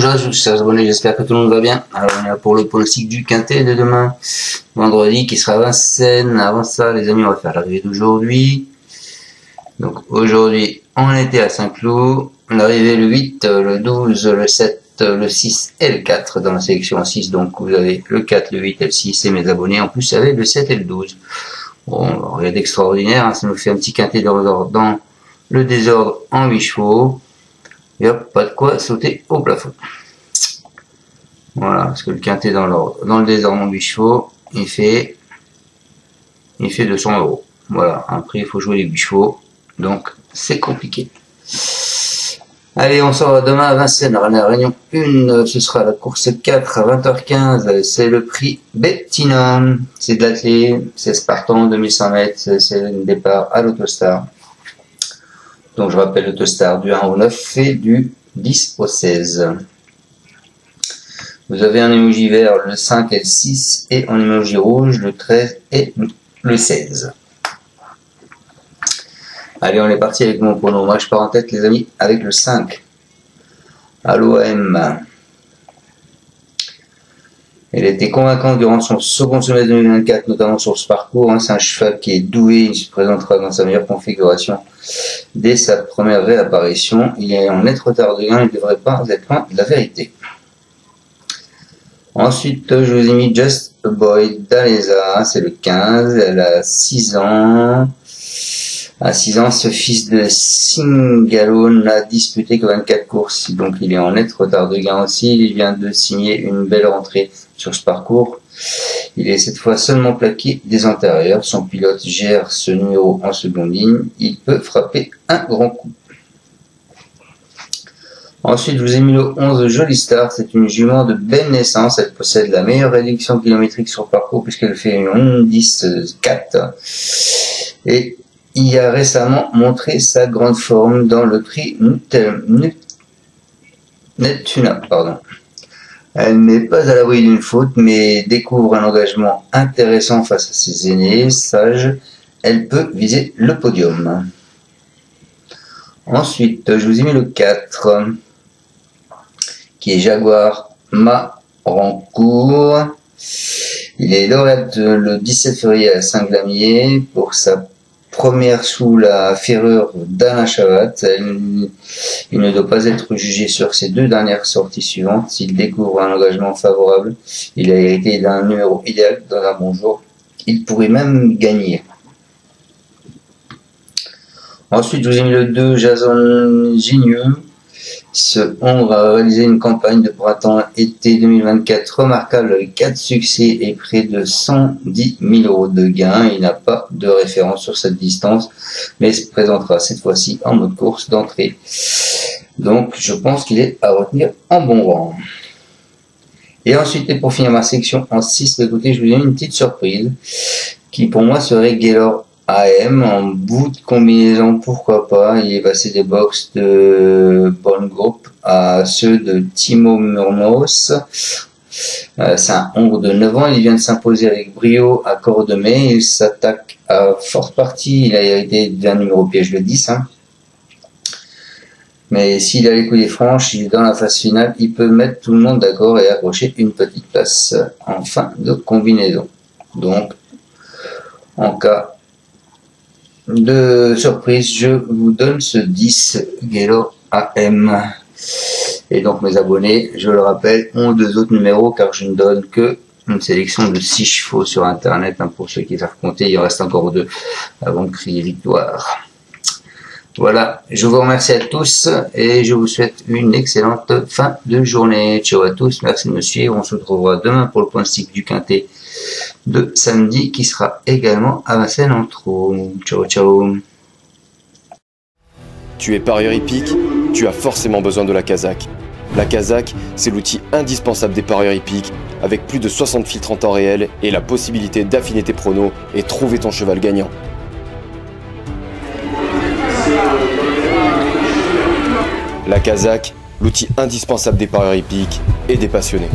Bonjour à tous, chers abonnés, j'espère que tout le monde va bien. Alors on est là pour le pronostic du quintet de demain, vendredi, qui sera à Vincennes. Avant ça, les amis, on va faire l'arrivée d'aujourd'hui. Donc aujourd'hui, on était à Saint-Cloud. L'arrivée le 8, le 12, le 7, le 6 et le 4 dans la sélection 6. Donc vous avez le 4, le 8 et le 6 et mes abonnés. En plus, il y avait le 7 et le 12. Bon, rien d'extraordinaire, hein, ça nous fait un petit quintet dans le désordre en 8 chevaux. Et hop, pas de quoi sauter au plafond. Voilà, parce que le quintet dans le désordre en 8 chevaux, il fait 200 €. Voilà, après il faut jouer les 8 chevaux, donc c'est compliqué. Allez, on s'en va demain à Vincennes, la réunion 1, ce sera la course 4 à 20h15, c'est le prix Bettina, c'est de l'athlé, c'est Spartan, 2100 mètres, c'est le départ à l'Autostar. Donc je rappelle l'Autostar du 1 au 9 et du 10 au 16. Vous avez un emoji vert, le 5 et le 6, et en emoji rouge, le 13 et le 16. Allez, on est parti avec mon pronom. Moi, je pars en tête, les amis, avec le 5. À l'OM. Elle était convaincante durant son second semestre 2024, notamment sur ce parcours. C'est un cheval qui est doué, il se présentera dans sa meilleure configuration dès sa première réapparition. Il est en net retard de gain, il ne devrait pas être loin de la vérité. Ensuite, je vous ai mis Just a Boy d'Alesa, c'est le 15, elle a 6 ans. À 6 ans, ce fils de Singalo n'a disputé que 24 courses, donc il est en net retard de gain aussi. Il vient de signer une belle rentrée sur ce parcours. Il est cette fois seulement plaqué des antérieurs. Son pilote gère ce numéro en seconde ligne. Il peut frapper un grand coup. Ensuite, je vous ai mis le 11 Jolie Star. C'est une jument de belle naissance. Elle possède la meilleure réduction kilométrique sur le parcours puisqu'elle fait une 10-4. Et il a récemment montré sa grande forme dans le prix Neptuna. Elle n'est pas à l'abri d'une faute, mais découvre un engagement intéressant face à ses aînés. Sage, elle peut viser le podium. Ensuite, je vous ai mis le 4, qui est Jaguar Marancourt. Il est lauréat le 17 février à Saint-Glamier pour sa première sous la ferrure d'Alain Chavat. Il ne doit pas être jugé sur ses 2 dernières sorties suivantes. S'il découvre un engagement favorable, il a hérité d'un numéro idéal dans un bon jour. Il pourrait même gagner. Ensuite, je vous ai mis le 2, Jason Gignoux. Ce Hongre a réalisé une campagne de printemps-été 2024 remarquable avec 4 succès et près de 110 000 € de gains. Il n'a pas de référence sur cette distance, mais se présentera cette fois-ci en mode course d'entrée. Donc, je pense qu'il est à retenir en bon rang. Et ensuite, et pour finir ma section en 6, de côté, je vous ai mis une petite surprise qui pour moi serait Gaylord AM en bout de combinaison, pourquoi pas. Il est passé des box de Bon Group à ceux de Timo Murnos. C'est un Hongre de 9 ans, il vient de s'imposer avec brio à Cordemais. Il s'attaque à forte partie, il a hérité d'un numéro piège le 10. Mais s'il a les coups des franches, il est dans la phase finale, il peut mettre tout le monde d'accord et accrocher une petite place en fin de combinaison. Donc, en cas de surprise, je vous donne ce 10 Gaylord AM. Et donc mes abonnés, je le rappelle, ont 2 autres numéros car je ne donne que une sélection de 6 chevaux sur internet. Pour ceux qui savent compter, il en reste encore 2 avant de crier victoire. Voilà, je vous remercie à tous et je vous souhaite une excellente fin de journée. Ciao à tous, merci de me suivre. On se retrouvera demain pour le pronostic du quintet de samedi qui sera également à Vincennes en Trône. Ciao, ciao. Tu es parieur hippique, tu as forcément besoin de la Kazakh. La Kazakh, c'est l'outil indispensable des parieurs hippiques, avec plus de 60 filtres en temps réel et la possibilité d'affiner tes pronos et trouver ton cheval gagnant. La Kazakh, l'outil indispensable des parieurs hippiques et des passionnés.